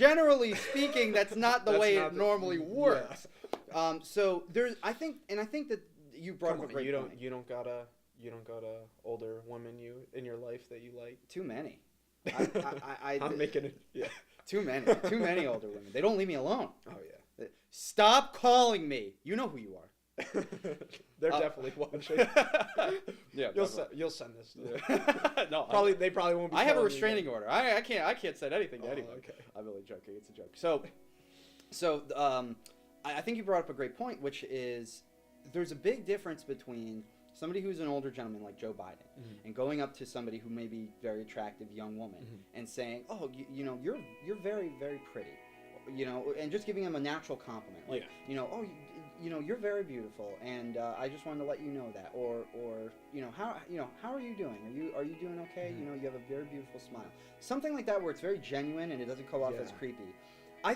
generally speaking, that's not the way it normally works. Yeah. So I think that you brought up a great point. You don't got a older woman in your life that you like? Too many. I'm making it. Yeah. Too many older women. They don't leave me alone. Oh yeah. Stop calling me. You know who you are. They're definitely watching. Yeah, you'll send this. No, they probably won't be. I have a restraining order. I can't send anything to anyone. Okay. I'm really joking. It's a joke. So I think you brought up a great point, which is there's a big difference between somebody who's an older gentleman like Joe Biden and going up to somebody who may be very attractive young woman and saying, "Oh, you know, you're very, very pretty," you know, and just giving them a natural compliment, like, you know, "Oh, you know, you're very beautiful, and I just wanted to let you know that," or you know, how are you doing? Are you doing okay? You know, you have a very beautiful smile, something like that, where it's very genuine and it doesn't come off as creepy. I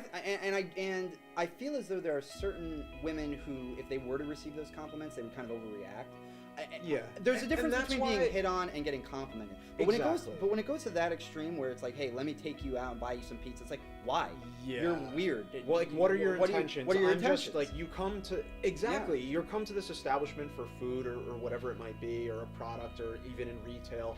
feel as though there are certain women who, if they were to receive those compliments, they would kind of overreact. There's a difference between being hit on and getting complimented. But when it goes to that extreme where it's like, hey, let me take you out and buy you some pizza, it's like, why? Yeah. You're weird. Well, like, what are your intentions? What are your intentions? Just like, you come to you come to this establishment for food or whatever it might be, or a product, or even in retail,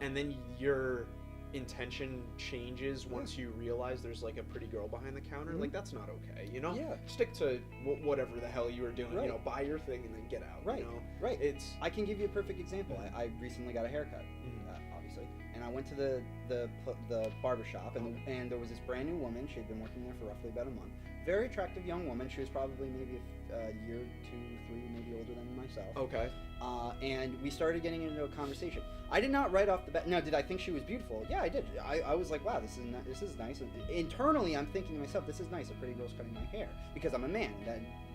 and then your intention changes once you realize there's like a pretty girl behind the counter. Like, that's not okay, you know? Yeah. Stick to whatever the hell you were doing, you know, buy your thing and then get out, right. you know? Right. I can give you a perfect example. I recently got a haircut, obviously, and I went to the barbershop, and there was this brand new woman. She had been working there for roughly about a month. Very attractive young woman. She was probably maybe a year, 2, 3, maybe older than myself. Okay. And we started getting into a conversation. I did not right off the bat. Now, did I think she was beautiful? Yeah, I did. I was like, wow, this is nice. And internally, I'm thinking to myself, this is nice. A pretty girl's cutting my hair, because I'm a man.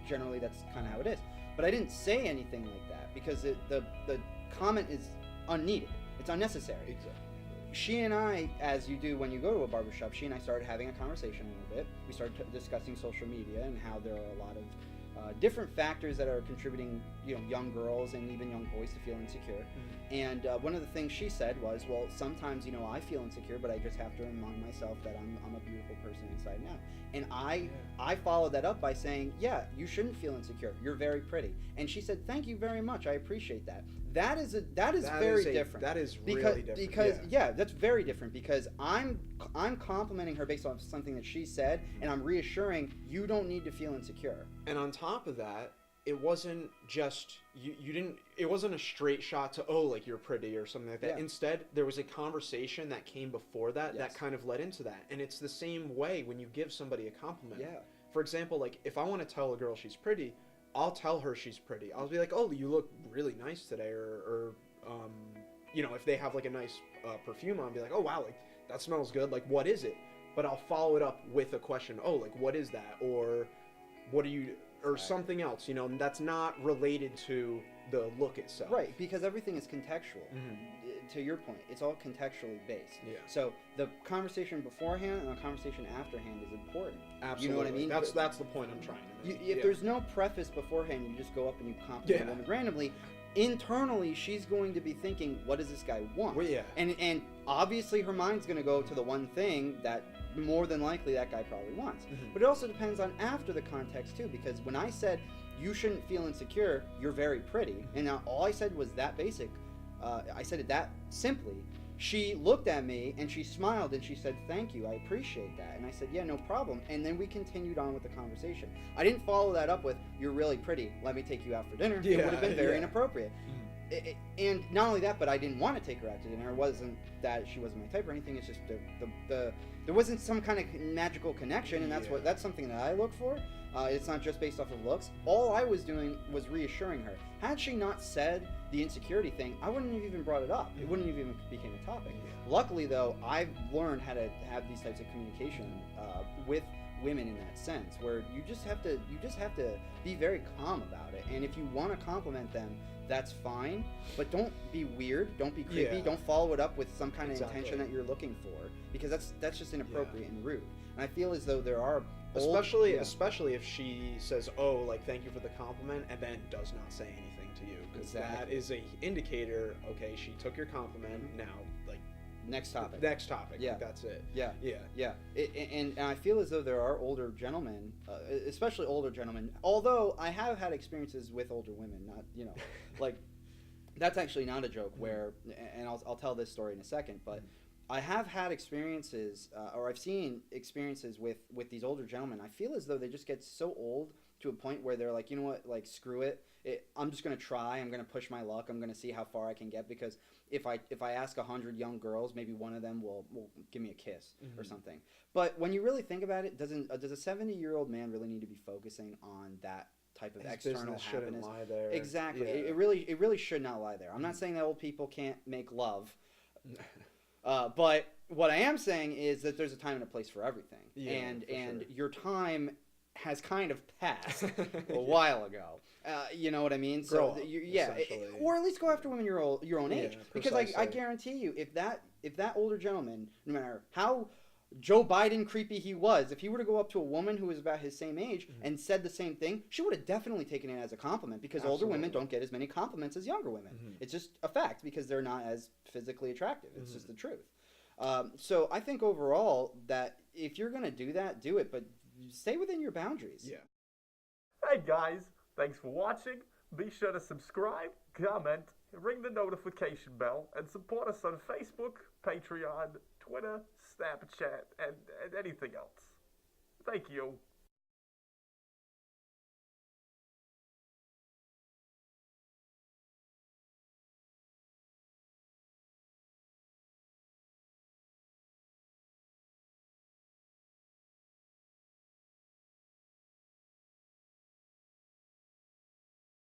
Generally, that's kind of how it is. But I didn't say anything like that because the comment is unneeded. It's unnecessary. Exactly. She and I, as you do when you go to a barbershop, she and I started having a conversation a little bit. We started discussing social media and how there are a lot of different factors that are contributing, you know, young girls and even young boys to feel insecure. And one of the things she said was, well, sometimes, you know, I feel insecure, but I just have to remind myself that I'm a beautiful person inside and out. And I followed that up by saying, yeah, you shouldn't feel insecure. You're very pretty. And she said, thank you very much. I appreciate that. That is very different. That is really different. Because that's very different, because I'm complimenting her based on something that she said, and I'm reassuring you don't need to feel insecure. And on top of that, it wasn't just you didn't. It wasn't a straight shot to, oh, like, you're pretty or something like that. Yeah. Instead, there was a conversation that came before that that kind of led into that. And it's the same way when you give somebody a compliment. Yeah. For example, like, if I want to tell a girl she's pretty, I'll tell her she's pretty. I'll be like, oh, you look really nice today, or you know, if they have like a nice perfume on, I'll be like, oh wow, like, that smells good. Like, what is it? But I'll follow it up with a question. Oh, like, what is that? Or what are you? Or something else, you know, that's not related to the look itself. Right, because everything is contextual. To your point, it's all contextually based. Yeah. So the conversation beforehand and the conversation afterhand is important. Absolutely. You know what I mean? That's the point I'm trying to make. If there's no preface beforehand, you just go up and you compliment a woman randomly, internally she's going to be thinking, what does this guy want? Well, yeah. And obviously her mind's going to go to the one thing that more than likely that guy probably wants. But it also depends on after the context too, because when I said you shouldn't feel insecure, you're very pretty, and now all I said was that basic, I said it that simply, she looked at me and she smiled and she said, thank you, I appreciate that. And I said, yeah, no problem. And then we continued on with the conversation. I didn't follow that up with, you're really pretty, let me take you out for dinner. It would have been very inappropriate. And not only that, but I didn't want to take her out to dinner. It wasn't that she wasn't my type or anything. It's just there wasn't some kind of magical connection, and that's something that I look for. It's not just based off of looks. All I was doing was reassuring her. Had she not said the insecurity thing, I wouldn't have even brought it up. It wouldn't have even became a topic. Luckily, though, I've learned how to have these types of communication with women in that sense, where you just have to be very calm about it. And if you want to compliment them, that's fine, but don't be weird, don't be creepy, don't follow it up with some kind of intention that you're looking for, because that's just inappropriate and rude. And I feel as though there are especially if she says, oh, like, thank you for the compliment, and then does not say anything to you, because that is a indicator, okay, she took your compliment, now, like, Next topic. Next topic. Yeah. That's it. Yeah. Yeah. Yeah. And I feel as though there are older gentlemen, especially older gentlemen, although I have had experiences with older women, not, like, that's actually not a joke where, and I'll tell this story in a second, but I have had experiences, or I've seen experiences with these older gentlemen. I feel as though they just get so old to a point where they're like, you know what, like, screw it. I'm just going to try. I'm going to push my luck. I'm going to see how far I can get, because if I ask 100 young girls, maybe one of them will give me a kiss or something. But when you really think about it, does a 70-year-old man really need to be focusing on that type of His external business happiness? shouldn't lie there. Exactly. Yeah. It really should not lie there. I'm not saying that old people can't make love. But what I am saying is that there's a time and a place for everything. Yeah, and sure. your time has kind of passed a while ago. You know what I mean? Grow up, or at least go after women your own age. Yeah, Because I guarantee you, if that older gentleman, no matter how Joe Biden creepy he was, if he were to go up to a woman who was about his same age and said the same thing, she would have definitely taken it as a compliment, because older women don't get as many compliments as younger women. It's just a fact, because they're not as physically attractive. It's just the truth. So I think overall that if you're going to do that, do it, but stay within your boundaries. Yeah. Hey guys, thanks for watching. Be sure to subscribe, comment, ring the notification bell, and support us on Facebook, Patreon, Twitter, Snapchat, and anything else. Thank you.